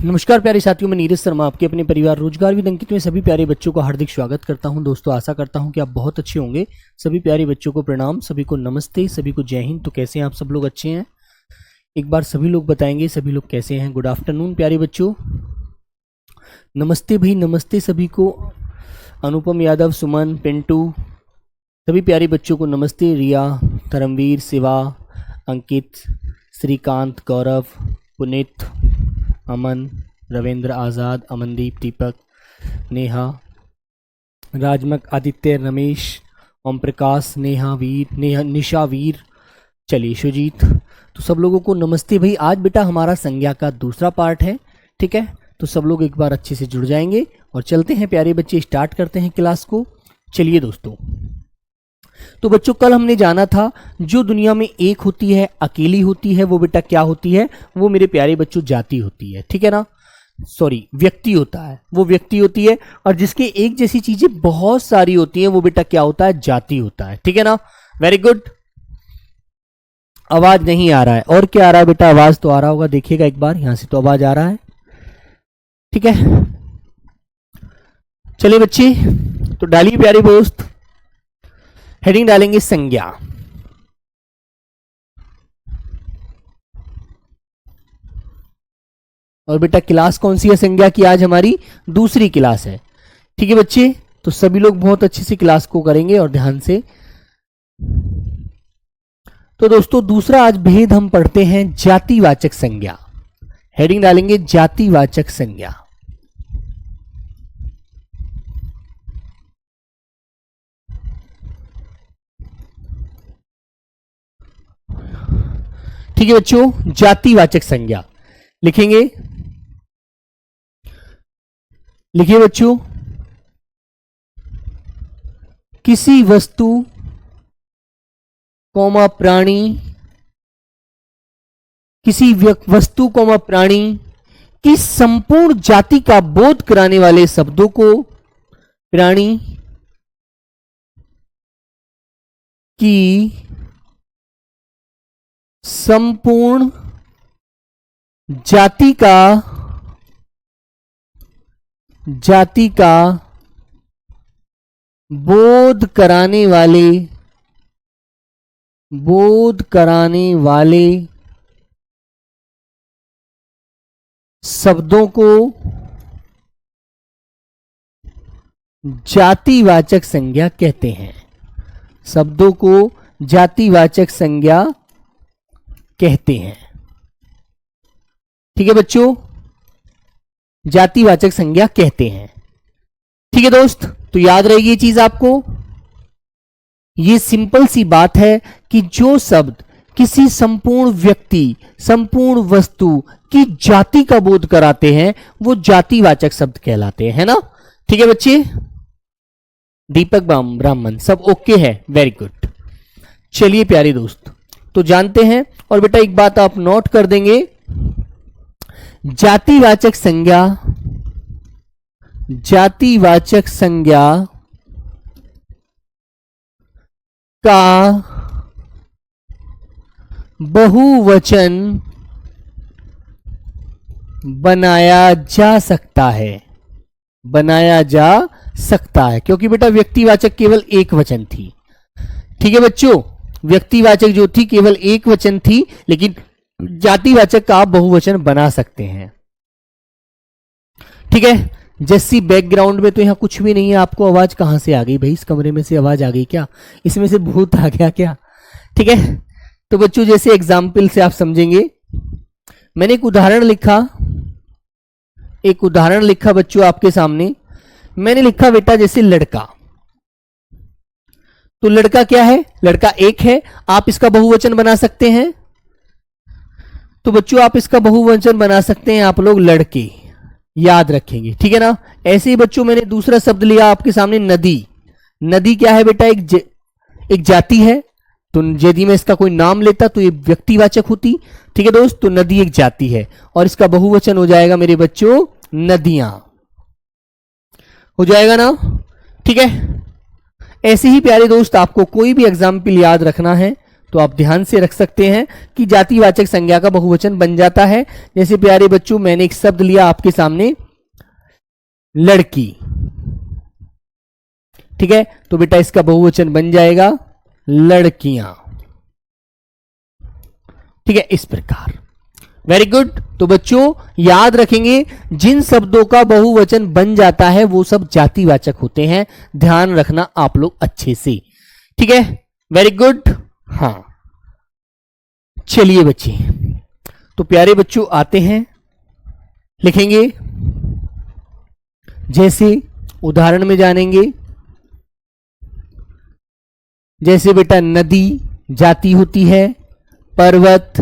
नमस्कार प्यारे साथियों, मैं नीरज शर्मा आपके अपने परिवार रोजगार विद अंकित में सभी प्यारे बच्चों को हार्दिक स्वागत करता हूं। दोस्तों, आशा करता हूं कि आप बहुत अच्छे होंगे। सभी प्यारे बच्चों को प्रणाम, सभी को नमस्ते, सभी को जय हिंद। तो कैसे हैं आप सब लोग? अच्छे हैं? एक बार सभी लोग बताएंगे सभी लोग कैसे हैं। गुड आफ्टरनून प्यारे बच्चों, नमस्ते भाई, नमस्ते सभी को। अनुपम यादव, सुमन, पिंटू, सभी प्यारे बच्चों को नमस्ते। रिया, धर्मवीर, शिवा, अंकित, श्रीकांत, गौरव, पुनीत, अमन, रविंद्र, आज़ाद, अमनदीप, दीपक, नेहा, राजमक, आदित्य, रमेश, ओम प्रकाश, नेहा वीर, निशा वीर, चलिए शुजीत। तो सब लोगों को नमस्ते भाई। आज बेटा हमारा संज्ञा का दूसरा पार्ट है, ठीक है। तो सब लोग एक बार अच्छे से जुड़ जाएंगे और चलते हैं प्यारे बच्चे, स्टार्ट करते हैं क्लास को। चलिए दोस्तों, तो बच्चों कल हमने जाना था जो दुनिया में एक होती है, अकेली होती है, वो बेटा क्या होती है? वो मेरे प्यारे बच्चों जाति होती है, ठीक है ना। सॉरी, व्यक्ति होता है, वो व्यक्ति होती है। और जिसके एक जैसी चीजें बहुत सारी होती हैं वो बेटा क्या होता है? जाति होता है, ठीक है ना। Very good. आवाज नहीं आ रहा है, और क्या आ रहा है बेटा? आवाज तो आ रहा होगा, देखिएगा एक बार, यहां से तो आवाज आ रहा है, ठीक है। चलिए बच्चे, तो डालिए प्यारे दोस्त, हेडिंग डालेंगे संज्ञा। और बेटा क्लास कौन सी है संज्ञा की? आज हमारी दूसरी क्लास है, ठीक है बच्चे। तो सभी लोग बहुत अच्छे से क्लास को करेंगे और ध्यान से। तो दोस्तों दूसरा आज भेद हम पढ़ते हैं जातिवाचक संज्ञा। हेडिंग डालेंगे जातिवाचक संज्ञा। ठीक है बच्चों, जातिवाचक संज्ञा लिखेंगे। लिखिए बच्चों, किसी वस्तु कौमा प्राणी, किसी वस्तु कौमा प्राणी की संपूर्ण जाति का बोध कराने वाले शब्दों को प्राणी की संपूर्ण जाति का बोध कराने वाले शब्दों को जातिवाचक संज्ञा कहते हैं। शब्दों को जातिवाचक संज्ञा कहते हैं, ठीक है बच्चों, जातिवाचक संज्ञा कहते हैं, ठीक है दोस्त। तो याद रहेगी ये चीज आपको। ये सिंपल सी बात है कि जो शब्द किसी संपूर्ण व्यक्ति, संपूर्ण वस्तु की जाति का बोध कराते हैं वो जातिवाचक शब्द कहलाते हैं, है ना। ठीक है बच्चे, दीपक ब्राह्मण सब ओके है, वेरी गुड। चलिए प्यारे दोस्त, तो जानते हैं। और बेटा एक बात आप नोट कर देंगे, जातिवाचक संज्ञा का बहुवचन बनाया जा सकता है, क्योंकि बेटा व्यक्तिवाचक केवल एक वचन थी, ठीक है बच्चों। व्यक्तिवाचक जो थी केवल एक वचन थी, लेकिन जातिवाचक का आप बहुवचन बना सकते हैं, ठीक है। जैसी बैकग्राउंड में तो यहां कुछ भी नहीं है, आपको आवाज कहां से आ गई भाई? इस कमरे में से आवाज आ गई क्या? इसमें से भूत आ गया क्या? ठीक है। तो बच्चों जैसे एग्जाम्पल से आप समझेंगे, मैंने एक उदाहरण लिखा बच्चों आपके सामने। मैंने लिखा बेटा जैसे लड़का, तो लड़का क्या है? लड़का एक है, आप इसका बहुवचन बना सकते हैं। तो बच्चों आप इसका बहुवचन बना सकते हैं आप लोग लड़के, याद रखेंगे, ठीक है ना। ऐसे ही बच्चों मैंने दूसरा शब्द लिया आपके सामने नदी। नदी क्या है बेटा? एक जाति है, तो यदि मैं इसका कोई नाम लेता तो ये व्यक्तिवाचक होती, ठीक है दोस्त। तो नदी एक जाति है और इसका बहुवचन हो जाएगा मेरे बच्चों नदियां, हो जाएगा ना, ठीक है। ऐसे ही प्यारे दोस्त आपको कोई भी एग्जाम्पल याद रखना है तो आप ध्यान से रख सकते हैं कि जातिवाचक संज्ञा का बहुवचन बन जाता है। जैसे प्यारे बच्चों, मैंने एक शब्द लिया आपके सामने, लड़की, ठीक है, तो बेटा इसका बहुवचन बन जाएगा लड़कियां, ठीक है, इस प्रकार। Very good. तो बच्चों याद रखेंगे, जिन शब्दों का बहुवचन बन जाता है वो सब जातिवाचक होते हैं, ध्यान रखना आप लोग अच्छे से, ठीक है। Very good. हाँ, चलिए बच्चे, तो प्यारे बच्चों आते हैं, लिखेंगे, जैसे उदाहरण में जानेंगे। जैसे बेटा नदी जाति होती है, पर्वत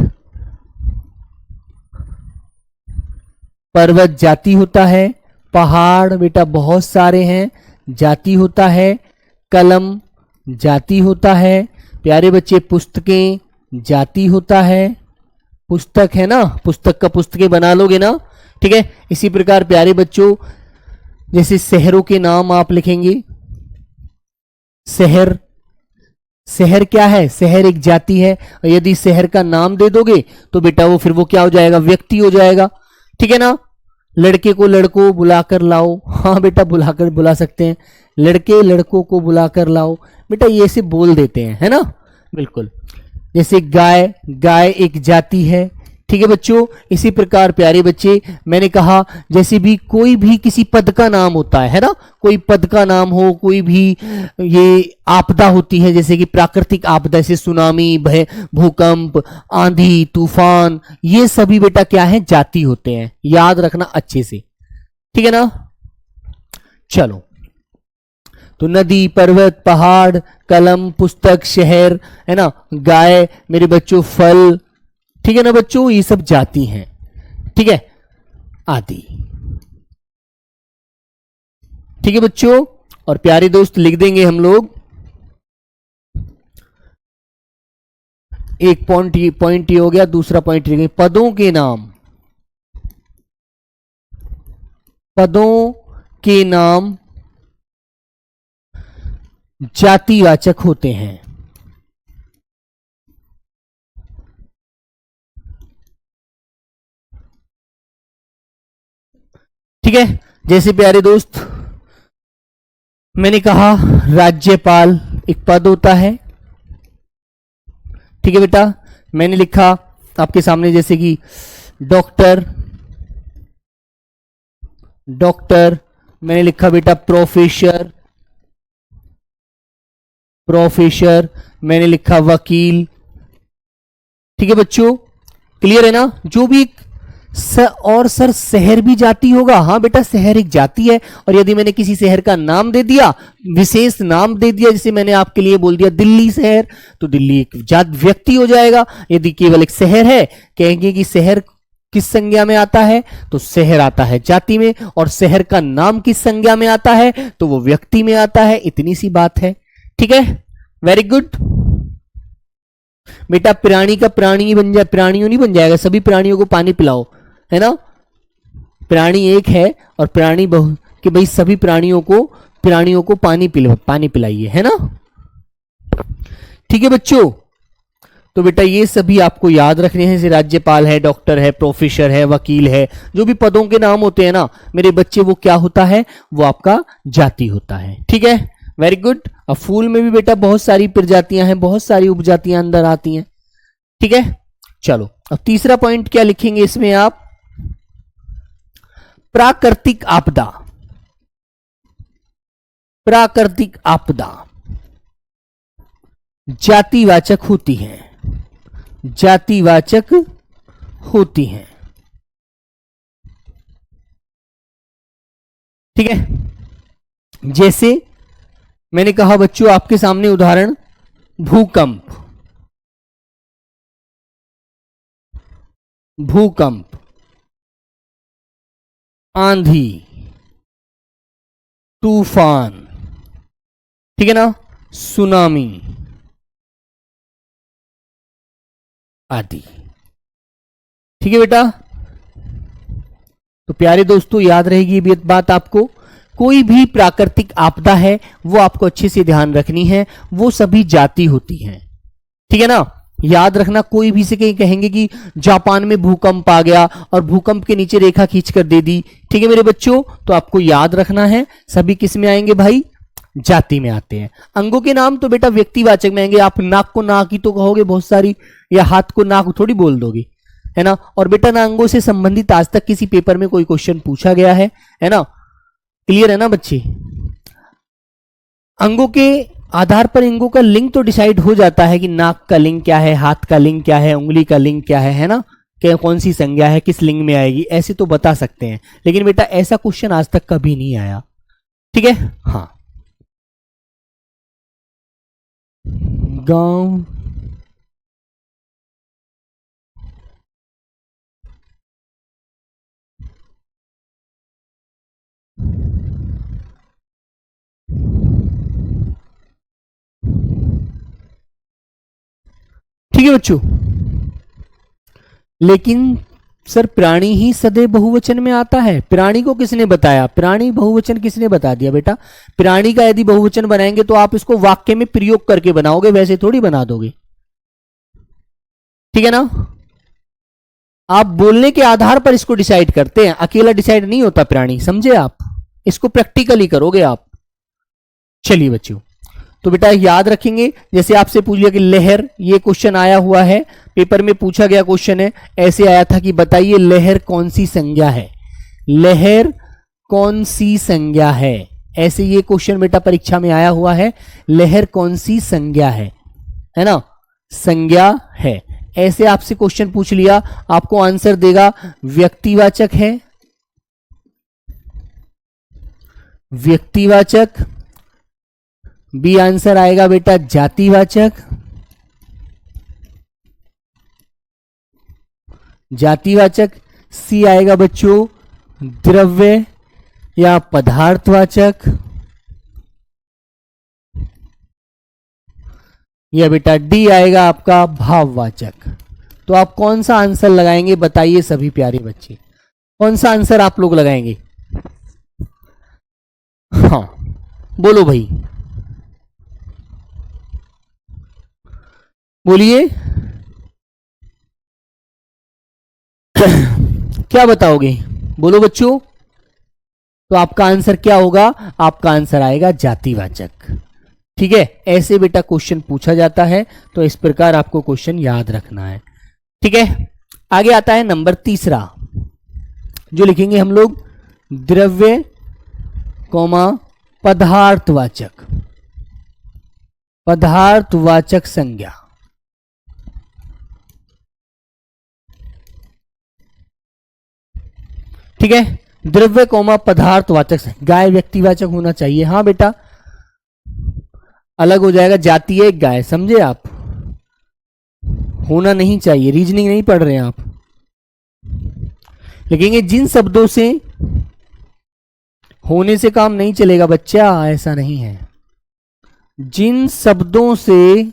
जाति होता है, पहाड़ बेटा बहुत सारे हैं जाति होता है, कलम जाति होता है, प्यारे बच्चे पुस्तकें जाति होता है, पुस्तक है ना, पुस्तक का पुस्तकें बना लोगे ना, ठीक है। इसी प्रकार प्यारे बच्चों, जैसे शहरों के नाम आप लिखेंगे, शहर, शहर क्या है, शहर एक जाति है, और यदि शहर का नाम दे दोगे तो बेटा वो फिर वो क्या हो जाएगा, व्यक्ति हो जाएगा, ठीक है ना। लड़के को लड़कों बुलाकर लाओ, हाँ बेटा बुलाकर बुला सकते हैं, लड़के लड़कों को बुलाकर लाओ, बेटा ये से बोल देते हैं, है ना, बिल्कुल। जैसे गाय, गाय एक जाति है, ठीक है बच्चों। इसी प्रकार प्यारे बच्चे मैंने कहा, जैसे भी कोई भी किसी पद का नाम होता है ना, कोई पद का नाम हो, कोई भी ये आपदा होती है, जैसे कि प्राकृतिक आपदा, जैसे सुनामी, भूकंप, आंधी, तूफान, ये सभी बेटा क्या है, जाति होते हैं, याद रखना अच्छे से, ठीक है ना। चलो, तो नदी, पर्वत, पहाड़, कलम, पुस्तक, शहर, है ना, गाय, मेरे बच्चों फल, ठीक है ना बच्चों, ये सब जाति हैं, ठीक है, आदि, ठीक है बच्चों। और प्यारे दोस्त लिख देंगे हम लोग, एक पॉइंट ये हो गया, दूसरा पॉइंट लिखेंगे पदों के नाम, पदों के नाम जातिवाचक होते हैं, ठीक है। जैसे प्यारे दोस्त मैंने कहा, राज्यपाल एक पद होता है, ठीक है बेटा। मैंने लिखा आपके सामने, जैसे कि डॉक्टर, डॉक्टर, मैंने लिखा बेटा प्रोफेसर, प्रोफेसर, मैंने लिखा वकील, ठीक है बच्चों, क्लियर है ना। जो भी और सर शहर भी जाति होगा, हाँ बेटा शहर एक जाति है, और यदि मैंने किसी शहर का नाम दे दिया, विशेष नाम दे दिया, जैसे मैंने आपके लिए बोल दिया दिल्ली शहर, तो दिल्ली एक व्यक्ति हो जाएगा। यदि केवल एक शहर है, कहेंगे कि शहर किस संज्ञा में आता है, तो शहर आता है जाति में, और शहर का नाम किस संज्ञा में आता है, तो वो व्यक्ति में आता है, इतनी सी बात है, ठीक है। वेरी गुड बेटा। प्राणी का प्राणी बन जाए, प्राणियों नहीं बन जाएगा, सभी प्राणियों को पानी पिलाओ, है ना, प्राणी एक है और प्राणी बहु, कि भाई सभी प्राणियों को पानी पिलाइए, है ना, ठीक है बच्चों। तो बेटा ये सभी आपको याद रखने हैं, जैसे राज्यपाल है, डॉक्टर है, प्रोफेसर है, वकील है, जो भी पदों के नाम होते हैं ना मेरे बच्चे, वो क्या होता है, वो आपका जाति होता है, ठीक है। Very good. अब फूल में भी बेटा बहुत सारी प्रजातियां हैं, बहुत सारी उपजातियां अंदर आती हैं, ठीक है। चलो अब तीसरा पॉइंट क्या लिखेंगे इसमें आप, प्राकृतिक आपदा, प्राकृतिक आपदा जातिवाचक होती हैं, जातिवाचक होती हैं, ठीक है। जैसे मैंने कहा बच्चों आपके सामने उदाहरण, भूकंप, भूकंप, आंधी, तूफान, ठीक है ना, सुनामी आदि, ठीक है बेटा। तो प्यारे दोस्तों याद रहेगी ये बात आपको, कोई भी प्राकृतिक आपदा है वो आपको अच्छे से ध्यान रखनी है, वो सभी जाति होती हैं, ठीक है ना। याद रखना, कोई भी से कहीं कहेंगे कि जापान में भूकंप आ गया और भूकंप के नीचे रेखा खींच कर दे दी, ठीक है मेरे बच्चों, तो आपको याद रखना है सभी किस में आएंगे भाई, जाति में आते हैं। अंगों के नाम तो बेटा व्यक्तिवाचक में आएंगे, आप नाक को नाक ही तो कहोगे बहुत सारी, या हाथ को नाक थोड़ी बोल दोगे, है ना। और बेटा ना अंगों से संबंधित आज तक किसी पेपर में कोई क्वेश्चन पूछा गया है ना, क्लियर है ना बच्चे। अंगों के आधार पर अंगों का लिंग तो डिसाइड हो जाता है कि नाक का लिंग क्या है, हाथ का लिंग क्या है, उंगली का लिंग क्या है ना, क्या कौन सी संज्ञा है, किस लिंग में आएगी, ऐसे तो बता सकते हैं। लेकिन बेटा ऐसा क्वेश्चन आज तक कभी नहीं आया, ठीक है। हाँ, गांव, ठीक है बच्चों। लेकिन सर प्राणी ही सदैव बहुवचन में आता है, प्राणी को किसने बताया, प्राणी बहुवचन किसने बता दिया बेटा। प्राणी का यदि बहुवचन बनाएंगे तो आप इसको वाक्य में प्रयोग करके बनाओगे, वैसे थोड़ी बना दोगे, ठीक है ना। आप बोलने के आधार पर इसको डिसाइड करते हैं, अकेला डिसाइड नहीं होता प्राणी, समझे आप, इसको प्रैक्टिकली करोगे आप। चलिए बच्चों, तो बेटा याद रखेंगे, जैसे आपसे पूछ लिया कि लहर, ये क्वेश्चन आया हुआ है पेपर में, पूछा गया क्वेश्चन है, ऐसे आया था कि बताइए लहर कौन सी संज्ञा है, लहर कौन सी संज्ञा है, ऐसे ये क्वेश्चन बेटा परीक्षा में आया हुआ है, लहर कौन सी संज्ञा है ना, संज्ञा है, ऐसे आपसे क्वेश्चन पूछ लिया, आपको आंसर देगा व्यक्तिवाचक है, व्यक्तिवाचक, बी आंसर आएगा बेटा जातिवाचक, जातिवाचक, सी आएगा बच्चों द्रव्य या पदार्थवाचक, या बेटा डी आएगा आपका भाववाचक। तो आप कौन सा आंसर लगाएंगे बताइए सभी प्यारे बच्चे, कौन सा आंसर आप लोग लगाएंगे, हाँ बोलो भाई, बोलिए क्या बताओगे, बोलो बच्चों। तो आपका आंसर क्या होगा, आपका आंसर आएगा जातिवाचक, ठीक है। ऐसे बेटा क्वेश्चन पूछा जाता है, तो इस प्रकार आपको क्वेश्चन याद रखना है, ठीक है। आगे आता है नंबर तीसरा, जो लिखेंगे हम लोग द्रव्य कौमा पदार्थवाचक, पदार्थवाचक संज्ञा, ठीक है। द्रव्य कौमा पदार्थवाचक, गाय व्यक्तिवाचक होना चाहिए, हाँ बेटा अलग हो जाएगा, जाति है गाय, समझे आप, होना नहीं चाहिए, रीजनिंग नहीं पढ़ रहे हैं आप। लिखेंगे जिन शब्दों से होने से काम नहीं चलेगा बच्चा, ऐसा नहीं है, जिन शब्दों से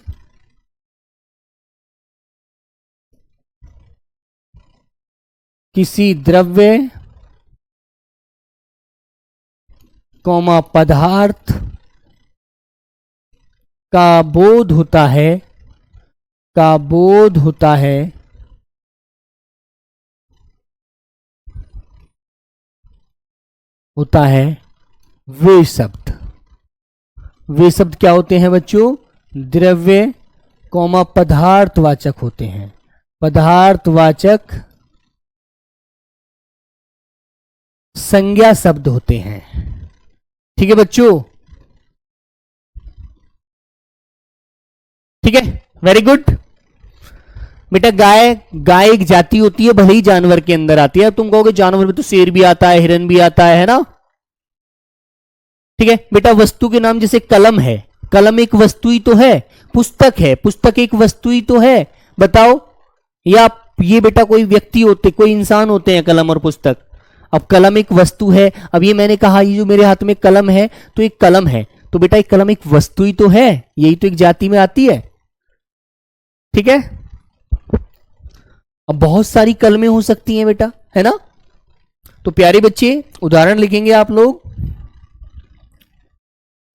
किसी द्रव्य कौमा पदार्थ का बोध होता है, का बोध होता है, होता है, वे शब्द, वे शब्द क्या होते हैं बच्चों, द्रव्य कौमा पदार्थवाचक होते हैं, पदार्थवाचक संज्ञा शब्द होते हैं, ठीक है बच्चों, ठीक है, वेरी गुड बेटा। गाय, गाय एक जाति होती है, भले ही जानवर के अंदर आती है, तुम कहोगे जानवर में तो शेर भी आता है, हिरन भी आता है ना, ठीक है बेटा। वस्तु के नाम जैसे कलम है, कलम एक वस्तु ही तो है, पुस्तक है, पुस्तक एक वस्तु ही तो है, बताओ। या ये बेटा कोई व्यक्ति होते, कोई इंसान होते हैं कलम और पुस्तक, अब कलम एक वस्तु है, अब ये मैंने कहा ये जो मेरे हाथ में कलम है तो एक कलम है, तो बेटा एक कलम एक वस्तु ही तो है, यही तो एक जाति में आती है, ठीक है। अब बहुत सारी कलमें हो सकती हैं बेटा, है ना। तो प्यारे बच्चे उदाहरण लिखेंगे आप लोग,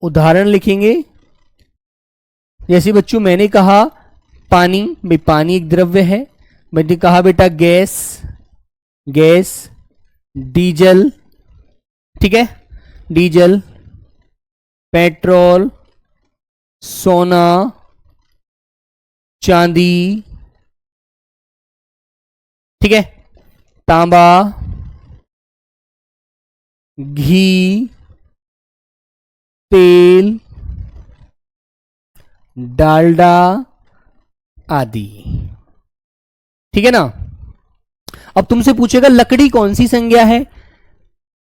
उदाहरण लिखेंगे, जैसे बच्चों मैंने कहा पानी, भाई पानी एक द्रव्य है। मैंने कहा बेटा गैस, गैस, डीजल, ठीक है, डीजल, पेट्रोल, सोना, चांदी, ठीक है, तांबा, घी, तेल, डालडा आदि, ठीक है ना। अब तुमसे पूछेगा लकड़ी कौन सी संज्ञा है।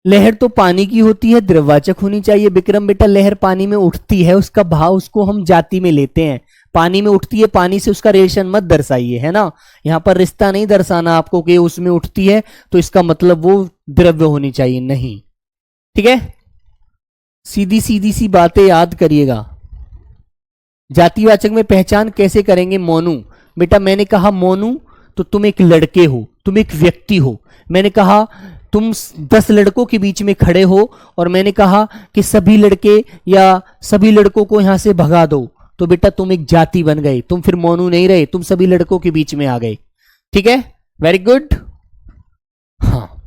लहर तो पानी की होती है, द्रववाचक होनी चाहिए। विक्रम बेटा लहर पानी में उठती है, उसका भाव उसको हम जाति में लेते हैं। पानी में उठती है, पानी से उसका रिलेशन मत दर्शाइए, है ना। यहां पर रिश्ता नहीं दर्शाना आपको कि उसमें उठती है तो इसका मतलब वो द्रव्य होनी चाहिए, नहीं, ठीक है। सीधी सीधी सी बातें याद करिएगा। जातिवाचक में पहचान कैसे करेंगे। मोनू, बेटा मैंने कहा मोनू तो तुम एक लड़के हो, तुम एक व्यक्ति हो। मैंने कहा तुम 10 लड़कों के बीच में खड़े हो और मैंने कहा कि सभी लड़के या सभी लड़कों को यहां से भगा दो, तो बेटा तुम एक जाति बन गए, तुम फिर मोनू नहीं रहे, तुम सभी लड़कों के बीच में आ गए, ठीक है, वेरी गुड। हाँ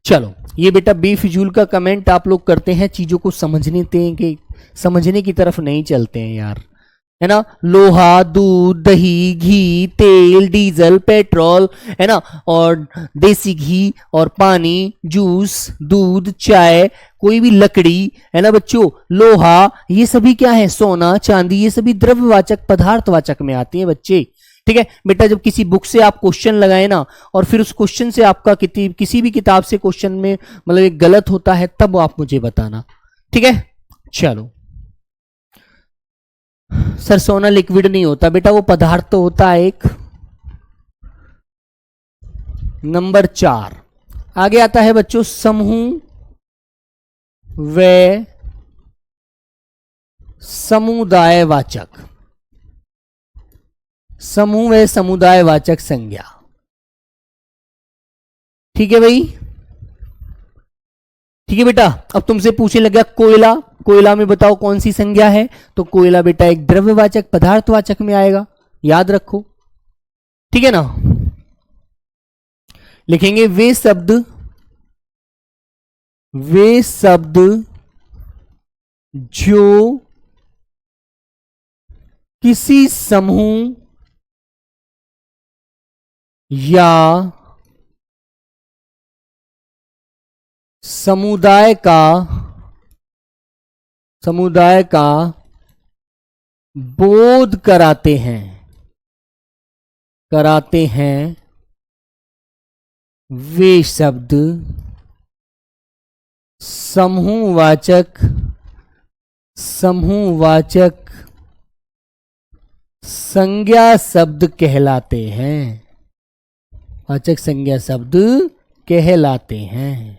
चलो, ये बेटा बेफिजूल का कमेंट आप लोग करते हैं, चीजों को समझने की तरफ नहीं चलते हैं यार, है ना। लोहा, दूध, दही, घी, तेल, डीजल, पेट्रोल, है ना, और देसी घी और पानी, जूस, दूध, चाय, कोई भी लकड़ी, है ना बच्चों, लोहा, ये सभी क्या है, सोना, चांदी, ये सभी द्रव्यवाचक पदार्थवाचक में आती है बच्चे, ठीक है। बेटा जब किसी बुक से आप क्वेश्चन लगाए ना और फिर उस क्वेश्चन से आपका किसी भी किताब से क्वेश्चन में मतलब एक गलत होता है, तब आप मुझे बताना, ठीक है। चलो सर सोना लिक्विड नहीं होता, बेटा वो पदार्थ तो होता है एक। नंबर 4 आगे आता है बच्चों समूह व समुदायवाचक। समूह व समुदायवाचक संज्ञा, ठीक है भाई, ठीक है बेटा। अब तुमसे पूछने लगा कोयला, कोयला में बताओ कौन सी संज्ञा है, तो कोयला बेटा एक द्रव्यवाचक पदार्थवाचक में आएगा, याद रखो, ठीक है ना। लिखेंगे वे शब्द जो किसी समूह या समुदाय का बोध कराते हैं वे शब्द समूहवाचक संज्ञा शब्द कहलाते हैं, वाचक संज्ञा शब्द कहलाते हैं,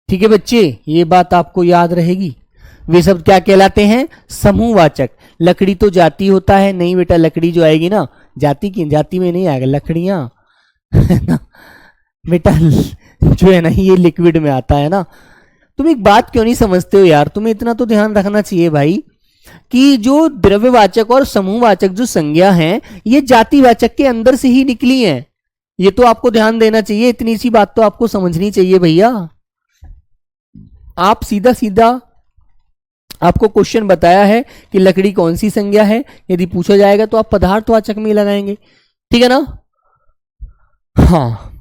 ठीक है बच्चे, ये बात आपको याद रहेगी। वे शब्द क्या कहलाते हैं, समूहवाचक। लकड़ी तो जाति होता है, नहीं बेटा लकड़ी जो आएगी ना जाति में नहीं आएगा, लकड़ियां बेटा जो है ना ये लिक्विड में आता है ना। तुम एक बात क्यों नहीं समझते हो यार, तुम्हें इतना तो ध्यान रखना चाहिए भाई कि जो द्रव्यवाचक और समूहवाचक जो संज्ञा हैं ये जातिवाचक के अंदर से ही निकली हैं, ये तो आपको ध्यान देना चाहिए, इतनी सी बात तो आपको समझनी चाहिए भैया। आप सीधा सीधा आपको क्वेश्चन बताया है कि लकड़ी कौन सी संज्ञा है, यदि पूछा जाएगा तो आप पदार्थवाचक में लगाएंगे, ठीक है ना। हाँ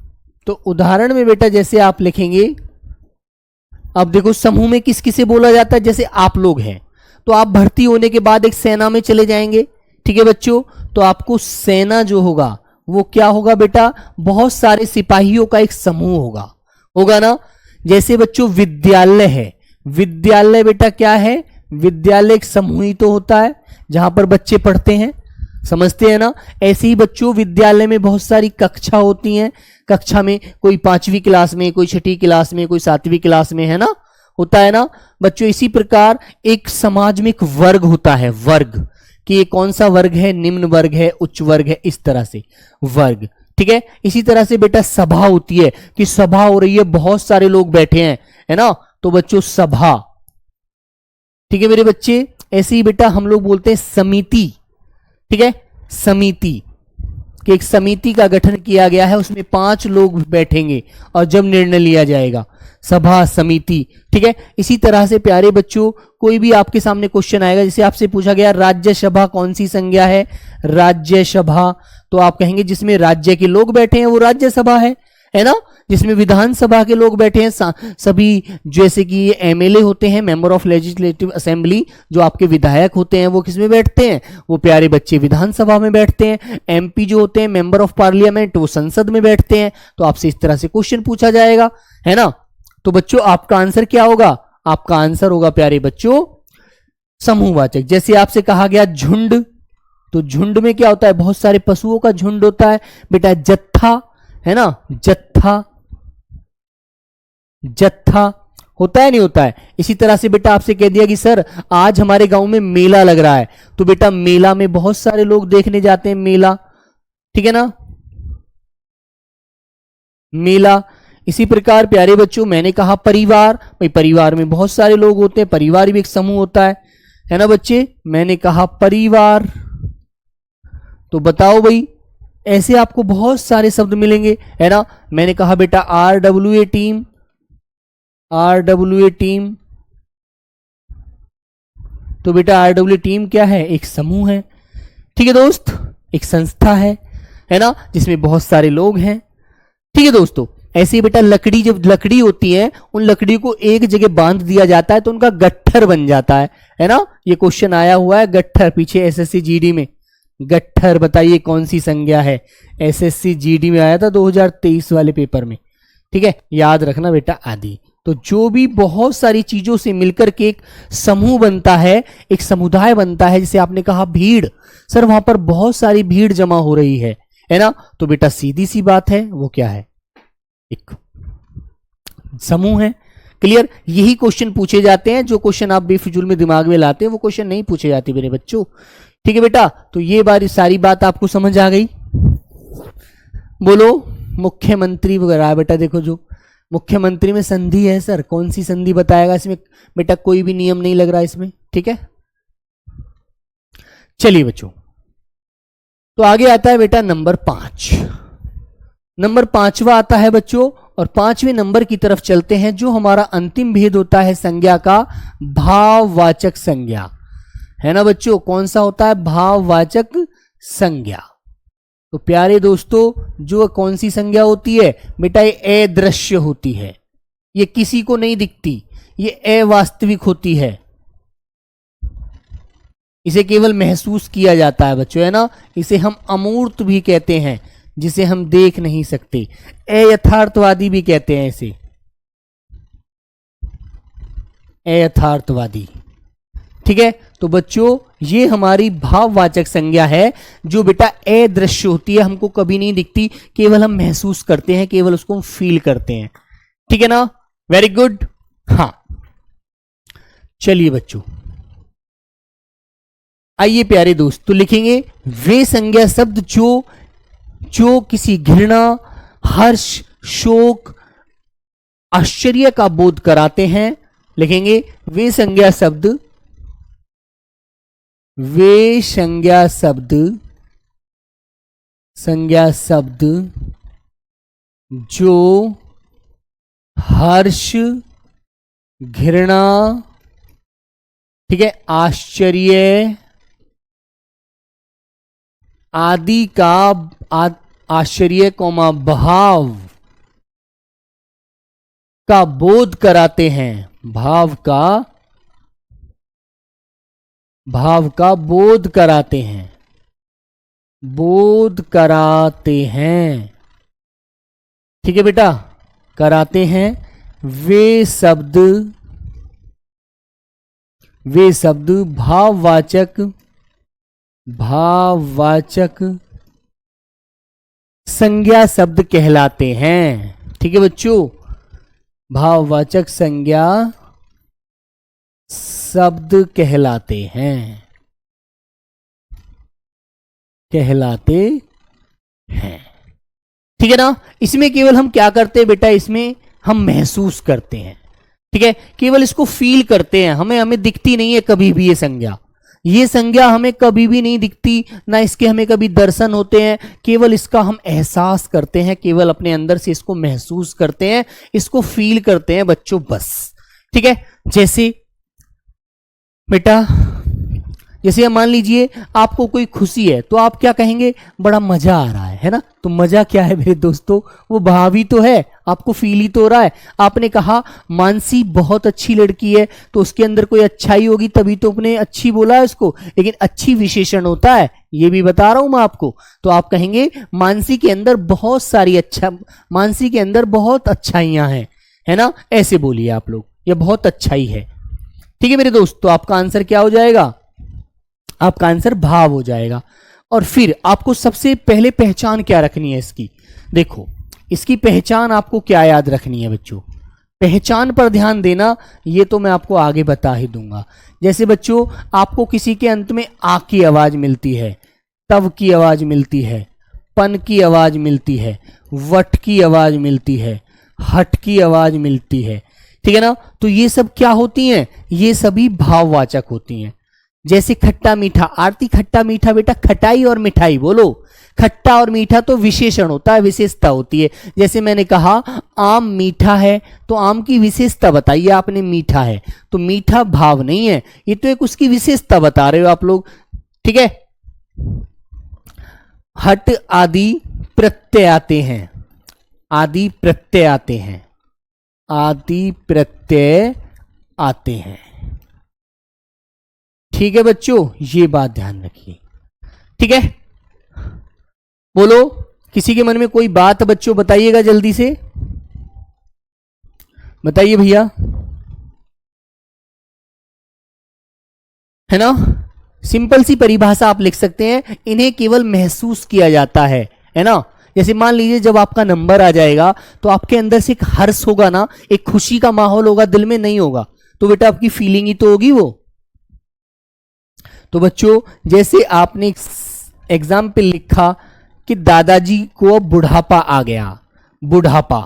तो उदाहरण में बेटा जैसे आप लिखेंगे, अब देखो समूह में किस किसे बोला जाता है, जैसे आप लोग हैं तो आप भर्ती होने के बाद एक सेना में चले जाएंगे, ठीक है बच्चों, तो आपको सेना जो होगा वो क्या होगा बेटा, बहुत सारे सिपाहियों का एक समूह होगा ना। जैसे बच्चों विद्यालय है, विद्यालय बेटा क्या है, विद्यालय एक समूह ही तो होता है जहां पर बच्चे पढ़ते हैं, समझते हैं ना। ऐसे ही बच्चों विद्यालय में बहुत सारी कक्षा होती हैं, कक्षा में कोई 5वीं क्लास में, कोई 6ठी क्लास में, कोई 7वीं क्लास में, है ना, होता है ना बच्चों। इसी प्रकार एक समाज में एक वर्ग होता है, वर्ग कि ये कौन सा वर्ग है, निम्न वर्ग है, उच्च वर्ग है, इस तरह से वर्ग, ठीक है। इसी तरह से बेटा सभा होती है कि सभा हो रही है, बहुत सारे लोग बैठे हैं, है ना, तो बच्चों सभा, ठीक है मेरे बच्चे। ऐसे ही बेटा हम लोग बोलते हैं समिति, ठीक है, समिति, कि एक समिति का गठन किया गया है, उसमें 5 लोग बैठेंगे और जब निर्णय लिया जाएगा, सभा, समिति, ठीक है। इसी तरह से प्यारे बच्चों कोई भी आपके सामने क्वेश्चन आएगा, जैसे आपसे पूछा गया राज्यसभा कौन सी संज्ञा है, राज्यसभा, तो आप कहेंगे जिसमें राज्य के लोग बैठे हैं वो राज्यसभा है ना। जिसमें विधानसभा के लोग बैठे हैं सभी, जैसे कि एमएलए होते हैं, मेंबर ऑफ लेजिस्लेटिव असेंबली, जो आपके विधायक होते हैं वो किसमें बैठते हैं, वो प्यारे बच्चे विधानसभा में बैठते हैं। एमपी जो होते हैं, मेंबर ऑफ पार्लियामेंट, वो संसद में बैठते हैं। तो आपसे इस तरह से क्वेश्चन पूछा जाएगा, है ना। तो बच्चों आपका आंसर क्या होगा, आपका आंसर होगा प्यारे बच्चों समूहवाचक। जैसे आपसे कहा गया झुंड, तो झुंड में क्या होता है, बहुत सारे पशुओं का झुंड होता है बेटा, जत्था, है ना, जत्था, जत्था होता है नहीं होता है। इसी तरह से बेटा आपसे कह दिया कि सर आज हमारे गांव में मेला लग रहा है, तो बेटा मेला में बहुत सारे लोग देखने जाते हैं, मेला, ठीक है ना, मेला। इसी प्रकार प्यारे बच्चों मैंने कहा परिवार, भाई परिवार में बहुत सारे लोग होते हैं, परिवार भी एक समूह होता है ना बच्चे। मैंने कहा परिवार, तो बताओ भाई ऐसे आपको बहुत सारे शब्द मिलेंगे, है ना। मैंने कहा बेटा RWA टीम, RWA टीम, तो बेटा RWA टीम क्या है, एक समूह है, ठीक है दोस्त, एक संस्था है ना, जिसमें बहुत सारे लोग हैं, ठीक है दोस्तों। ऐसे ही बेटा लकड़ी, जब लकड़ी होती है उन लकड़ी को एक जगह बांध दिया जाता है तो उनका गट्ठर बन जाता है ना। ये क्वेश्चन आया हुआ है गट्ठर, पीछे SSC GD में, गट्ठर बताइए कौन सी संज्ञा है, SSC GD में आया था 2023 वाले पेपर में, ठीक है, याद रखना बेटा आदि। तो जो भी बहुत सारी चीजों से मिलकर के एक समूह बनता है, एक समुदाय बनता है, जैसे आपने कहा भीड़, सर वहां पर बहुत सारी भीड़ जमा हो रही है ना, तो बेटा सीधी सी बात है वो क्या है, एक समूह है। क्लियर, यही क्वेश्चन पूछे जाते हैं, जो क्वेश्चन आप बेफिजूल में दिमाग में लाते हैं वो क्वेश्चन नहीं पूछे जाते मेरे बच्चों, ठीक है बेटा। तो ये बारी सारी बात आपको समझ आ गई। बोलो मुख्यमंत्री वगैरह, बेटा देखो जो मुख्यमंत्री में संधि है सर, कौन सी संधि बताएगा इसमें, बेटा कोई भी नियम नहीं लग रहा इसमें, ठीक है। चलिए बच्चों, तो आगे आता है बेटा नंबर 5, नंबर 5वां आता है बच्चों, और 5वें नंबर की तरफ चलते हैं, जो हमारा अंतिम भेद होता है संज्ञा का, भाववाचक संज्ञा, है ना बच्चों। कौन सा होता है, भाववाचक संज्ञा। तो प्यारे दोस्तों जो कौन सी संज्ञा होती है बेटा, ये अदृश्य होती है, ये किसी को नहीं दिखती, ये अवास्तविक होती है, इसे केवल महसूस किया जाता है बच्चों, है ना। इसे हम अमूर्त भी कहते हैं, जिसे हम देख नहीं सकते, अयथार्थवादी भी कहते हैं इसे, अयथार्थवादी, ठीक है। तो बच्चों ये हमारी भाववाचक संज्ञा है, जो बेटा अदृश्य होती है, हमको कभी नहीं दिखती, केवल हम महसूस करते हैं, केवल उसको हम फील करते हैं, ठीक है ना। वेरी गुड, हाँ। चलिए बच्चों आइए प्यारे दोस्त, तो लिखेंगे वे संज्ञा शब्द जो किसी घृणा, हर्ष, शोक, आश्चर्य का बोध कराते हैं। लिखेंगे वे संज्ञा शब्द, वे संज्ञा शब्द, संज्ञा शब्द जो हर्ष, घृणा, ठीक है, आश्चर्य आदि का, आश्चर्य कौमा भाव का बोध कराते हैं, भाव का बोध कराते हैं, बोध कराते हैं, ठीक है बेटा, कराते हैं। वे शब्द भाववाचक संज्ञा शब्द कहलाते हैं, ठीक है बच्चों। भाववाचक संज्ञा शब्द कहलाते हैं, ठीक है ना। इसमें केवल हम क्या करते हैं बेटा, इसमें हम महसूस करते हैं, ठीक है, केवल इसको फील करते हैं, हमें हमें दिखती नहीं है कभी भी ये संज्ञा हमें कभी भी नहीं दिखती, ना इसके हमें कभी दर्शन होते हैं, केवल इसका हम एहसास करते हैं, केवल अपने अंदर से इसको महसूस करते हैं, इसको फील करते हैं बच्चों, बस। ठीक है, जैसे बेटा, जैसे मान लीजिए आपको कोई खुशी है तो आप क्या कहेंगे, बड़ा मजा आ रहा है ना। तो मजा क्या है मेरे दोस्तों, वो भाव ही तो है, आपको फील ही तो हो रहा है। आपने कहा मानसी बहुत अच्छी लड़की है, तो उसके अंदर कोई अच्छाई होगी तभी तो अपने अच्छी बोला है उसको, लेकिन अच्छी विशेषण होता है, ये भी बता रहा हूं मैं आपको। तो आप कहेंगे मानसी के अंदर बहुत सारी मानसी के अंदर बहुत अच्छाइयां हैं, है ना, ऐसे बोलिए आप लोग, ये बहुत अच्छाई है। ठीक है मेरे दोस्त, तो आपका आंसर क्या हो जाएगा, आपका आंसर भाव हो जाएगा। और फिर आपको सबसे पहले पहचान क्या रखनी है इसकी, देखो इसकी पहचान आपको क्या याद रखनी है बच्चों, पहचान पर ध्यान देना, ये तो मैं आपको आगे बता ही दूंगा। जैसे बच्चों आपको किसी के अंत में आ की आवाज मिलती है, तव की आवाज मिलती है, पन की आवाज मिलती है, वट की आवाज मिलती है, हट की आवाज मिलती है, ठीक है ना। तो ये सब क्या होती हैं, ये सभी भाववाचक होती हैं। जैसे खट्टा मीठा, आरती खट्टा मीठा, बेटा खटाई और मिठाई बोलो, खट्टा और मीठा तो विशेषण होता है, विशेषता होती है। जैसे मैंने कहा आम मीठा है, तो आम की विशेषता बताइए आपने, मीठा है, तो मीठा भाव नहीं है, ये तो एक उसकी विशेषता बता रहे हो आप लोग, ठीक है। हट आदि प्रत्यय आते हैं, आदि प्रत्यय आते हैं, आदि प्रत्यय आते हैं, ठीक है बच्चों, ये बात ध्यान रखिए, ठीक है। बोलो, किसी के मन में कोई बात बच्चों बताइएगा, जल्दी से बताइए भैया, है ना। सिंपल सी परिभाषा आप लिख सकते हैं, इन्हें केवल महसूस किया जाता है ना। जैसे मान लीजिए जब आपका नंबर आ जाएगा तो आपके अंदर से एक हर्ष होगा ना, एक खुशी का माहौल होगा, दिल में नहीं होगा, तो बेटा आपकी फीलिंग ही तो होगी वो। तो बच्चों जैसे आपने एग्जाम पे लिखा कि दादाजी को बुढ़ापा आ गया, बुढ़ापा,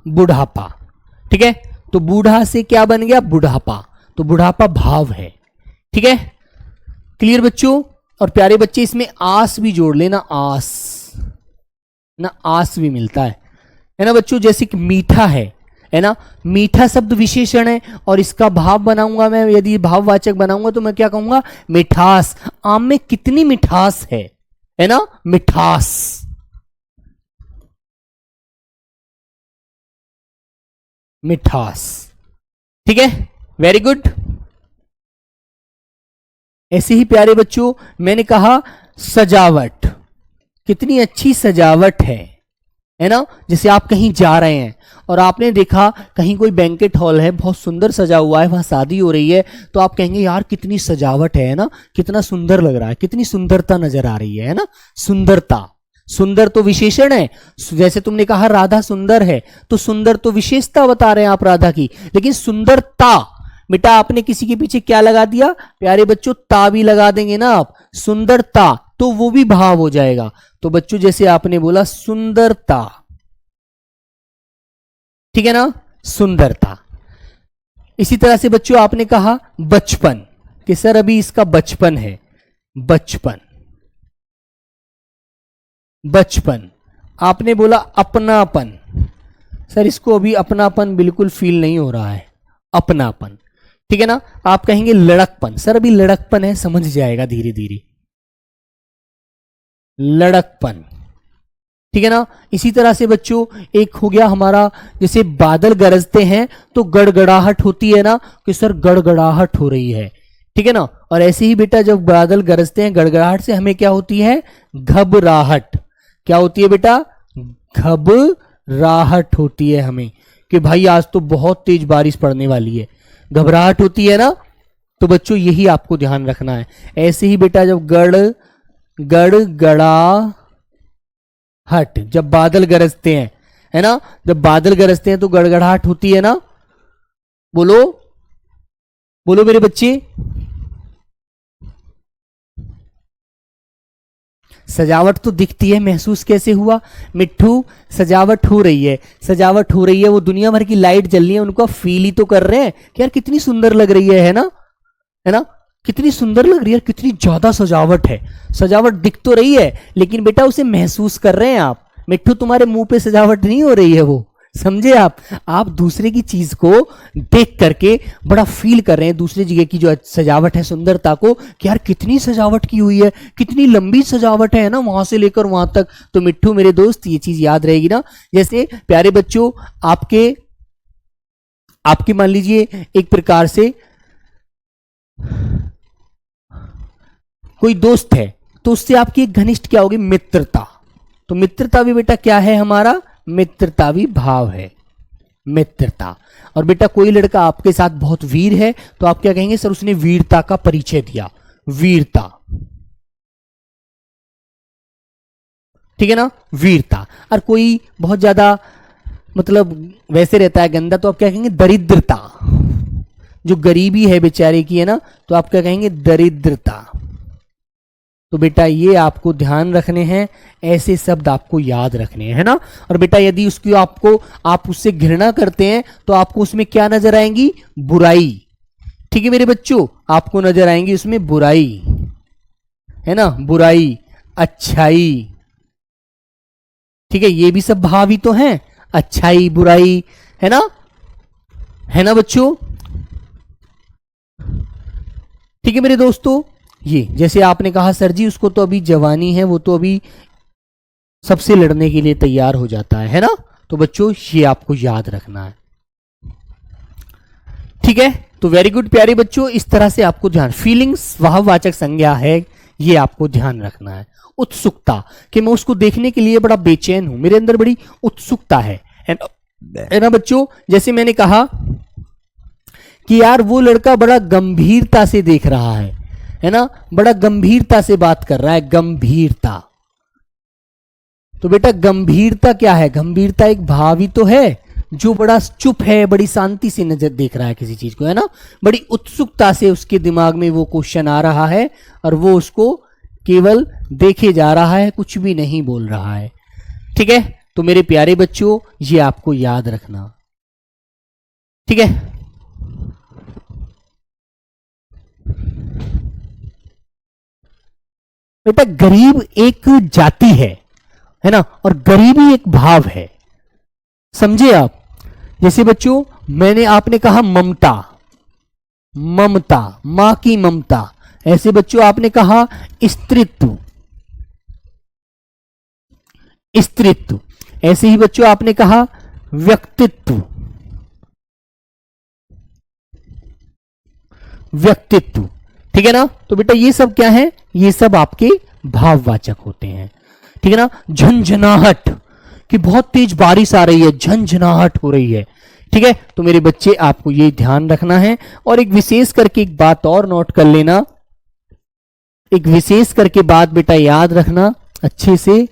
बुढ़ापा, ठीक है, तो बूढ़ा से क्या बन गया, बुढ़ापा, तो बुढ़ापा भाव है, ठीक है। क्लियर बच्चों। और प्यारे बच्चे इसमें आस भी जोड़ लेना, आस ना, आस भी मिलता है ना बच्चों। जैसे कि मीठा है ना, मीठा शब्द विशेषण है, और इसका भाव बनाऊंगा मैं, यदि भाववाचक बनाऊंगा तो मैं क्या कहूंगा, मिठास। आम में कितनी मिठास है ना, मिठास, मिठास, ठीक है, वेरी गुड। ऐसे ही प्यारे बच्चों मैंने कहा सजावट, कितनी अच्छी सजावट है ना। जैसे आप कहीं जा रहे हैं और आपने देखा कहीं कोई बैंकेट हॉल है, बहुत सुंदर सजा हुआ है, वहां शादी हो रही है, तो आप कहेंगे यार कितनी सजावट है ना, कितना सुंदर लग रहा है, कितनी सुंदरता नजर आ रही है ना। सुंदरता, सुंदर तो विशेषण है, जैसे तुमने कहा राधा सुंदर है, तो सुंदर तो विशेषता बता रहे हैं आप राधा की, लेकिन सुंदरता, बेटा आपने किसी के पीछे क्या लगा दिया प्यारे बच्चों, ता भी लगा देंगे ना आप, सुंदरता, तो वो भी भाव हो जाएगा। तो बच्चों जैसे आपने बोला सुंदरता, ठीक है ना, सुंदरता। इसी तरह से बच्चों आपने कहा बचपन, कि सर अभी इसका बचपन है, बचपन, बचपन। आपने बोला अपनापन, सर इसको अभी अपनापन बिल्कुल फील नहीं हो रहा है, अपनापन, ठीक है ना। आप कहेंगे लड़कपन, सर अभी लड़कपन है, समझ जाएगा धीरे धीरे, लड़कपन, ठीक है ना। इसी तरह से बच्चों एक हो गया हमारा, जैसे बादल गरजते हैं तो गड़गड़ाहट होती है ना, कि सर गड़गड़ाहट हो रही है, ठीक है ना। और ऐसे ही बेटा जब बादल गरजते हैं गड़गड़ाहट से हमें क्या होती है, घबराहट, क्या होती है बेटा, घबराहट होती है हमें, कि भाई आज तो बहुत तेज बारिश पड़ने वाली है, घबराहट होती है ना। तो बच्चों यही आपको ध्यान रखना है। ऐसे ही बेटा जब गड़गड़ाहट, जब बादल गरजते हैं, है ना, जब बादल गरजते हैं तो गड़गड़ाहट होती है ना, बोलो बोलो मेरे बच्चे। सजावट तो दिखती है, महसूस कैसे हुआ मिट्ठू? सजावट हो रही है, सजावट हो रही है, वो दुनिया भर की लाइट जल रही है, उनको फील ही तो कर रहे हैं कि यार कितनी सुंदर लग रही है ना, है ना, कितनी सुंदर लग रही है, कितनी ज्यादा सजावट है। सजावट दिख तो रही है लेकिन बेटा उसे महसूस कर रहे हैं आप। मिट्ठू तुम्हारे मुंह पे सजावट नहीं हो रही है, वो समझे आप दूसरे की चीज को देख करके बड़ा फील कर रहे हैं, दूसरी जगह की जो सजावट है, सुंदरता को, कि यार कितनी सजावट की हुई है, कितनी लंबी सजावट है ना, वहां से लेकर वहां तक। तो मिट्ठू मेरे दोस्त ये चीज याद रहेगी ना। जैसे प्यारे बच्चों, आपके मान लीजिए एक प्रकार से कोई दोस्त है तो उससे आपकी एक घनिष्ठ क्या होगी? मित्रता। तो मित्रता भी बेटा क्या है हमारा? मित्रता भी भाव है, मित्रता। और बेटा कोई लड़का आपके साथ बहुत वीर है तो आप क्या कहेंगे? सर उसने वीरता का परिचय दिया, वीरता, ठीक है ना, वीरता। और कोई बहुत ज्यादा मतलब वैसे रहता है गंदा तो आप क्या कहेंगे? दरिद्रता। जो गरीबी है बेचारे की, है ना, तो आप क्या कहेंगे? दरिद्रता। तो बेटा ये आपको ध्यान रखने हैं, ऐसे शब्द आपको याद रखने हैं, है ना। और बेटा यदि उसकी आप उससे घृणा करते हैं तो आपको उसमें क्या नजर आएंगी? बुराई। ठीक है मेरे बच्चों, आपको नजर आएंगी उसमें बुराई, है ना, बुराई, अच्छाई। ठीक है, ये भी सब भाव ही तो हैं, अच्छाई, बुराई, है ना बच्चों। ठीक है मेरे दोस्तों, ये जैसे आपने कहा सर जी उसको तो अभी जवानी है, वो तो अभी सबसे लड़ने के लिए तैयार हो जाता है ना। तो बच्चों ये आपको याद रखना है, ठीक है। तो वेरी गुड प्यारे बच्चों, इस तरह से आपको ध्यान, फीलिंग्स वाहवाचक संज्ञा है, ये आपको ध्यान रखना है। उत्सुकता, कि मैं उसको देखने के लिए बड़ा बेचैन हूं, मेरे अंदर बड़ी उत्सुकता है ना बच्चों। जैसे मैंने कहा कि यार वो लड़का बड़ा गंभीरता से देख रहा है ना, बड़ा गंभीरता से बात कर रहा है, गंभीरता। तो बेटा गंभीरता क्या है? गंभीरता एक भाव ही तो है, जो बड़ा चुप है, बड़ी शांति से नजर देख रहा है किसी चीज को, है ना, बड़ी उत्सुकता से उसके दिमाग में वो क्वेश्चन आ रहा है और वो उसको केवल देखे जा रहा है, कुछ भी नहीं बोल रहा है। ठीक है, तो मेरे प्यारे बच्चों ये आपको याद रखना, ठीक है। बेटा गरीब एक जाति है ना, और गरीबी एक भाव है, समझे आप। जैसे बच्चों आपने कहा ममता, ममता, मां की ममता। ऐसे बच्चों आपने कहा स्त्रीत्व, स्त्रीत्व। ऐसे ही बच्चों आपने कहा व्यक्तित्व, व्यक्तित्व, ठीक है ना। तो बेटा ये सब क्या है? ये सब आपके भाववाचक होते हैं, ठीक है ना। झंझनाहट, कि बहुत तेज बारिश आ रही है, झंझनाहट हो रही है, ठीक है। तो मेरे बच्चे आपको ये ध्यान रखना है। और एक विशेष करके एक बात और नोट कर लेना, एक विशेष करके बात बेटा याद रखना अच्छे से,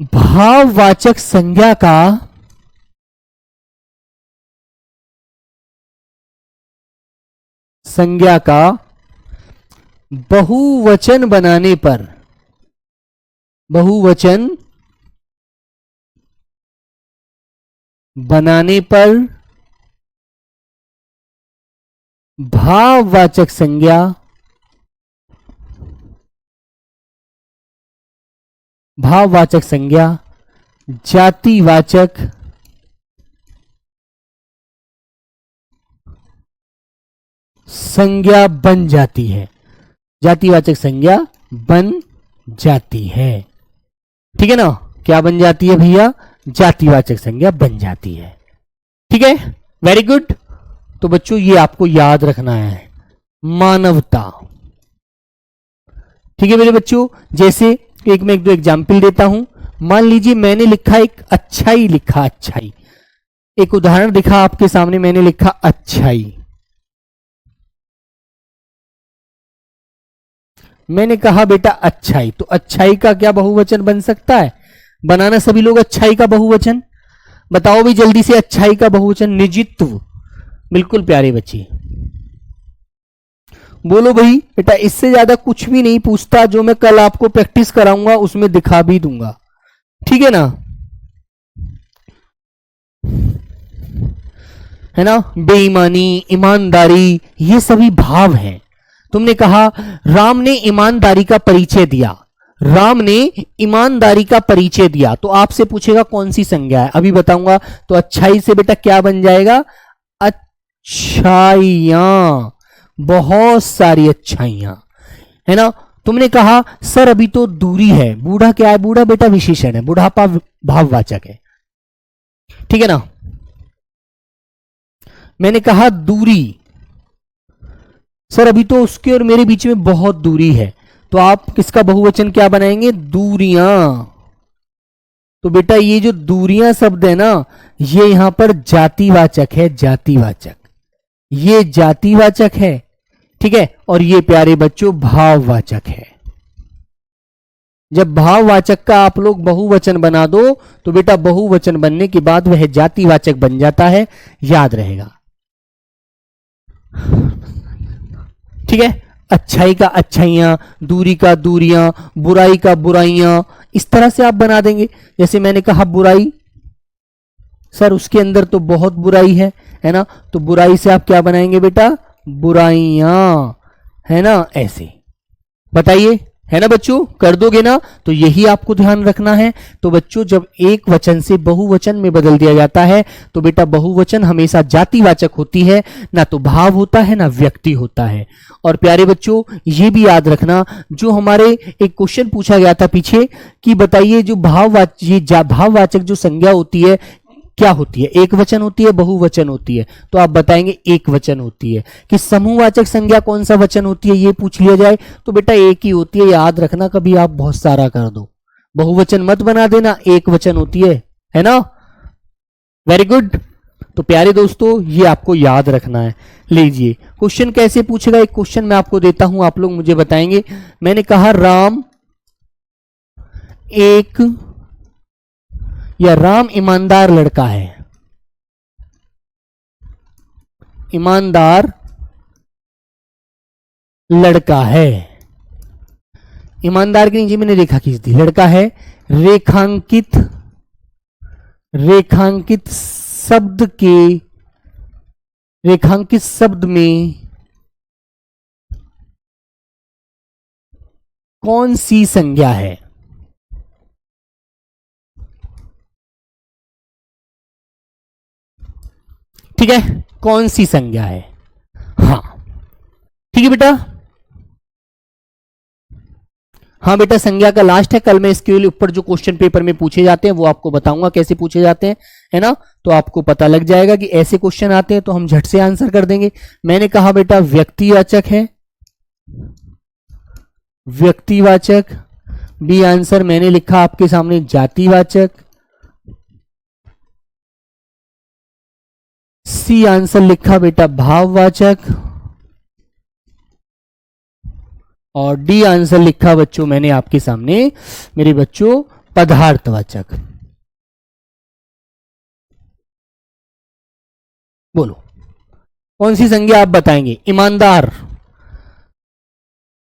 भाववाचक संज्ञा का बहुवचन बनाने पर, बहुवचन बनाने पर भाववाचक संज्ञा जातिवाचक संज्ञा बन जाती है, जातिवाचक संज्ञा बन जाती है, ठीक है ना। क्या बन जाती है भैया? जातिवाचक संज्ञा बन जाती है, ठीक है, वेरी गुड। तो बच्चों ये आपको याद रखना है, मानवता, ठीक है मेरे बच्चों। जैसे एक मैं एक दो एग्जाम्पल देता हूं। मान लीजिए मैंने लिखा एक अच्छाई, लिखा अच्छाई, एक उदाहरण दिखा आपके सामने, मैंने लिखा अच्छाई। मैंने कहा बेटा अच्छाई, तो अच्छाई का क्या बहुवचन बन सकता है? बनाना सभी लोग अच्छाई का बहुवचन, बताओ भी जल्दी से। अच्छाई का बहुवचन निजित्व, बिल्कुल प्यारे बच्चे, बोलो भाई बेटा, इससे ज्यादा कुछ भी नहीं पूछता, जो मैं कल आपको प्रैक्टिस कराऊंगा उसमें दिखा भी दूंगा, ठीक है ना, है ना। बेईमानी, ईमानदारी, ये सभी भाव हैं। तुमने कहा राम ने ईमानदारी का परिचय दिया, राम ने ईमानदारी का परिचय दिया, तो आपसे पूछेगा कौन सी संज्ञा है, अभी बताऊंगा। तो अच्छाई से बेटा क्या बन जाएगा, अच्छाइयां, बहुत सारी अच्छाइयां, है ना। तुमने कहा सर अभी तो दूरी है, बूढ़ा क्या है, बूढ़ा बेटा विशेषण है, बुढ़ापा भाववाचक है, ठीक है ना। मैंने कहा दूरी, सर अभी तो उसके और मेरे बीच में बहुत दूरी है, तो आप किसका बहुवचन क्या बनाएंगे, दूरियां। तो बेटा ये जो दूरियां शब्द है ना, ये यहां पर जातिवाचक है, जातिवाचक, ये जातिवाचक है, ठीक है, और ये प्यारे बच्चों भाववाचक है। जब भाववाचक का आप लोग बहुवचन बना दो तो बेटा बहुवचन बनने के बाद वह जातिवाचक बन जाता है, याद रहेगा, ठीक है। अच्छाई का अच्छाइयां, दूरी का दूरियां, बुराई का बुराइयां, इस तरह से आप बना देंगे। जैसे मैंने कहा बुराई, सर उसके अंदर तो बहुत बुराई है ना, तो बुराई से आप क्या बनाएंगे बेटा, बुराइयां, है ना, ऐसे बताइए, है ना बच्चों, कर दोगे ना। तो यही आपको ध्यान रखना है। तो बच्चों जब एक वचन से बहुवचन में बदल दिया जाता है तो बेटा बहुवचन हमेशा जातिवाचक होती है, ना तो भाव होता है ना व्यक्ति होता है। और प्यारे बच्चों ये भी याद रखना, जो हमारे एक क्वेश्चन पूछा गया था पीछे कि बताइए जो भाववाचक जो संज्ञा होती है क्या होती है, एक वचन होती है, बहुवचन होती है, तो आप बताएंगे एक वचन होती है। कि समूहवाचक संज्ञा कौन सा वचन होती है ये पूछ लिया जाए तो बेटा एक ही होती है, याद रखना, कभी आप बहुत सारा कर दो, बहुवचन मत बना देना, एक वचन होती है ना। Very good. तो प्यारे दोस्तों ये आपको याद रखना है। लीजिए क्वेश्चन कैसे पूछेगा, एक क्वेश्चन मैं आपको देता हूं, आप लोग मुझे बताएंगे। मैंने कहा राम एक या राम ईमानदार लड़का है, ईमानदार लड़का है, ईमानदार के नीचे मैंने रेखा खींच दी, लड़का है, रेखांकित रेखांकित शब्द में कौन सी संज्ञा है, ठीक है, कौन सी संज्ञा है, हाँ ठीक है बेटा, हाँ बेटा संज्ञा का लास्ट है। कल मैं इसके लिए ऊपर जो क्वेश्चन पेपर में पूछे जाते हैं वो आपको बताऊंगा कैसे पूछे जाते हैं, है ना, तो आपको पता लग जाएगा कि ऐसे क्वेश्चन आते हैं तो हम झट से आंसर कर देंगे। मैंने कहा बेटा व्यक्तिवाचक है, व्यक्तिवाचक, बी आंसर मैंने लिखा आपके सामने जातिवाचक, सी आंसर लिखा बेटा भाववाचक, और डी आंसर लिखा बच्चों मैंने आपके सामने मेरे बच्चों पदार्थवाचक। बोलो कौन सी संज्ञा आप बताएंगे, ईमानदार,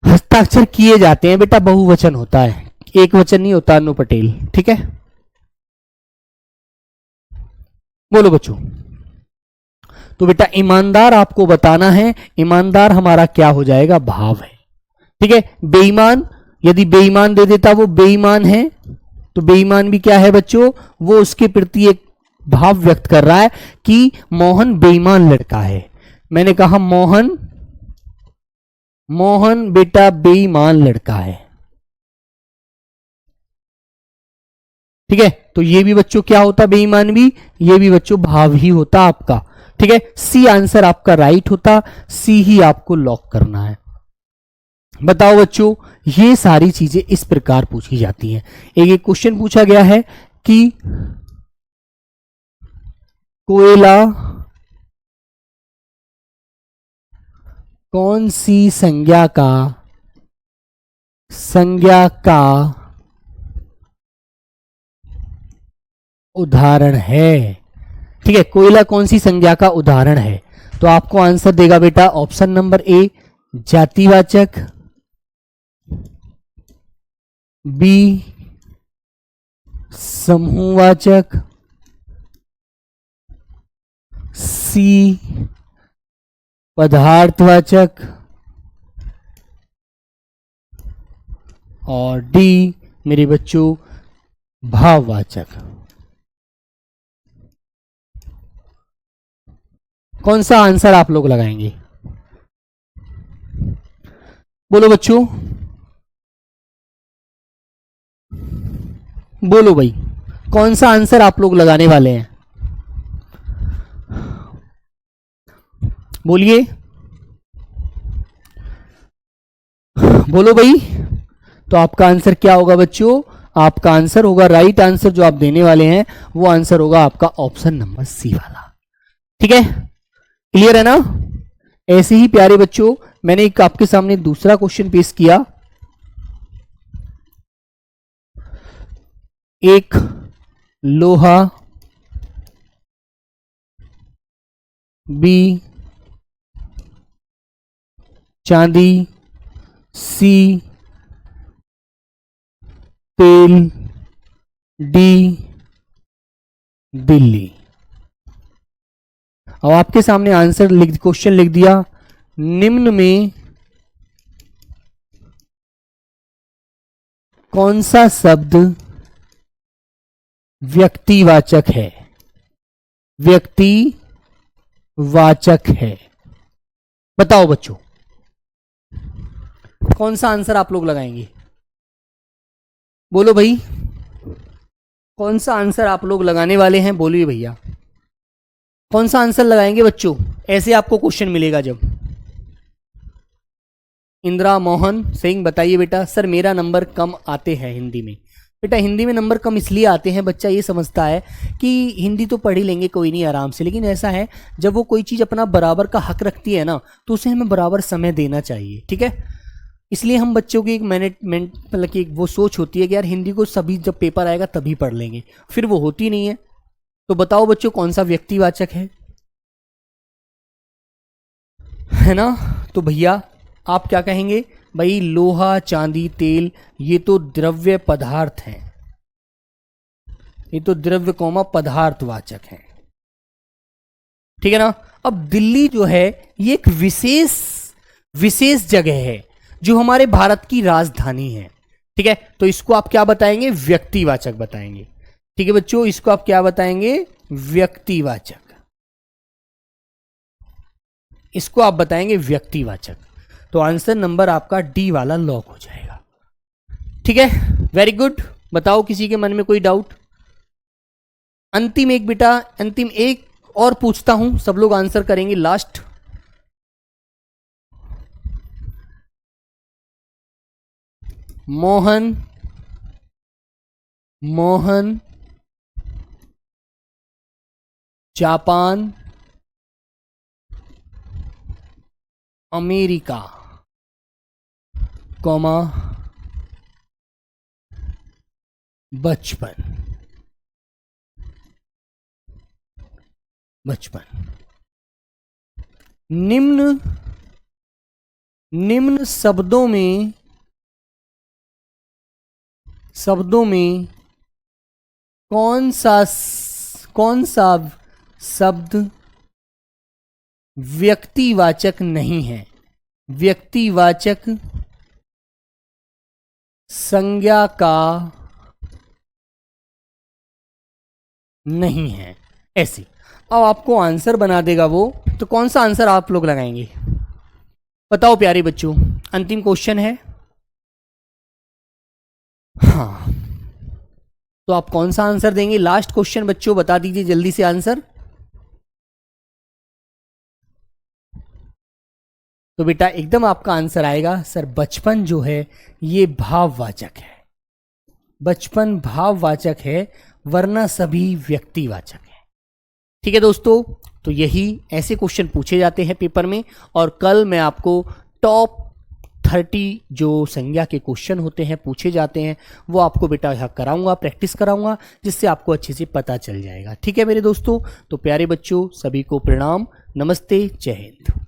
हस्ताक्षर किए जाते हैं बेटा, बहुवचन होता है, एक वचन नहीं होता, अनु पटेल, ठीक है। बोलो बच्चों, तो बेटा ईमानदार आपको बताना है, ईमानदार हमारा क्या हो जाएगा, भाव है, ठीक है। बेईमान, यदि बेईमान दे देता वो बेईमान है, तो बेईमान भी क्या है बच्चों, वो उसके प्रति एक भाव व्यक्त कर रहा है कि मोहन बेईमान लड़का है। मैंने कहा मोहन बेटा बेईमान लड़का है, ठीक है। तो ये भी बच्चों क्या होता, बेईमान भी, ये भी बच्चों भाव ही होता आपका, ठीक है। सी आंसर आपका राइट होता, सी ही आपको लॉक करना है। बताओ बच्चों, ये सारी चीजें इस प्रकार पूछी जाती हैं। एक क्वेश्चन पूछा गया है कि कोयला कौन सी संज्ञा का उदाहरण है, ठीक है। कोयला कौन सी संज्ञा का उदाहरण है, तो आपको आंसर देगा बेटा ऑप्शन नंबर ए जातिवाचक, बी समूहवाचक, सी पदार्थवाचक और डी मेरे बच्चों भाववाचक। कौन सा आंसर आप लोग लगाएंगे? बोलो बच्चों, बोलो भाई, कौन सा आंसर आप लोग लगाने वाले हैं? बोलिए, बोलो भाई। तो आपका आंसर क्या होगा बच्चों? आपका आंसर होगा, राइट आंसर जो आप देने वाले हैं वो आंसर होगा आपका ऑप्शन नंबर सी वाला। ठीक है, क्लियर है ना? ऐसे ही प्यारे बच्चों मैंने एक आपके सामने दूसरा क्वेश्चन पेश किया। एक लोहा, बी चांदी, सी तेल, डी दिल्ली। अब आपके सामने आंसर क्वेश्चन लिख दिया। निम्न में कौन सा शब्द व्यक्तिवाचक है? व्यक्तिवाचक है, बताओ बच्चों, कौन सा आंसर आप लोग लगाएंगे? बोलो भाई, कौन सा आंसर आप लोग लगाने वाले हैं? बोलिए भैया, कौन सा आंसर लगाएंगे बच्चों? ऐसे आपको क्वेश्चन मिलेगा जब। इंदिरा मोहन सिंह बताइए बेटा। सर मेरा नंबर कम आते हैं हिंदी में। बेटा हिंदी में नंबर कम इसलिए आते हैं, बच्चा ये समझता है कि हिंदी तो पढ़ ही लेंगे कोई नहीं आराम से, लेकिन ऐसा है जब वो कोई चीज़ अपना बराबर का हक रखती है ना तो उसे हमें बराबर समय देना चाहिए। ठीक है, इसलिए हम बच्चों की एक मैनेजमेंट मतलब कि वो सोच होती है कि यार हिंदी को सभी जब पेपर आएगा तभी पढ़ लेंगे, फिर वो होती नहीं है। तो बताओ बच्चों कौन सा व्यक्तिवाचक है ना? तो भैया आप क्या कहेंगे? भाई लोहा, चांदी, तेल ये तो द्रव्य पदार्थ हैं, ये तो द्रव्य कौमा पदार्थवाचक हैं। ठीक है ना? अब दिल्ली जो है ये एक विशेष जगह है जो हमारे भारत की राजधानी है। ठीक है, तो इसको आप क्या बताएंगे? व्यक्तिवाचक बताएंगे। ठीक है बच्चों, इसको आप क्या बताएंगे? व्यक्तिवाचक। इसको आप बताएंगे व्यक्तिवाचक। तो आंसर नंबर आपका डी वाला लॉक हो जाएगा। ठीक है, वेरी गुड। बताओ किसी के मन में कोई डाउट? अंतिम एक बेटा, अंतिम एक और पूछता हूं, सब लोग आंसर करेंगे last. Mohan Japan, America, comma बचपन। निम्न शब्दों में कौन सा शब्द व्यक्तिवाचक नहीं है? व्यक्तिवाचक संज्ञा का नहीं है, ऐसी। अब आपको आंसर बना देगा वो, तो कौन सा आंसर आप लोग लगाएंगे? बताओ प्यारे बच्चों, अंतिम क्वेश्चन है। हाँ, तो आप कौन सा आंसर देंगे? लास्ट क्वेश्चन बच्चों, बता दीजिए जल्दी से आंसर। तो बेटा एकदम आपका आंसर आएगा सर बचपन जो है ये भाववाचक है। बचपन भाववाचक है, वरना सभी व्यक्तिवाचक है। ठीक है दोस्तों, तो यही ऐसे क्वेश्चन पूछे जाते हैं पेपर में। और कल मैं आपको टॉप 30 जो संज्ञा के क्वेश्चन होते हैं पूछे जाते हैं वो आपको बेटा यहाँ कराऊंगा, प्रैक्टिस कराऊंगा, जिससे आपको अच्छे से पता चल जाएगा। ठीक है मेरे दोस्तों, तो प्यारे बच्चों सभी को प्रणाम, नमस्ते, जय हिंद।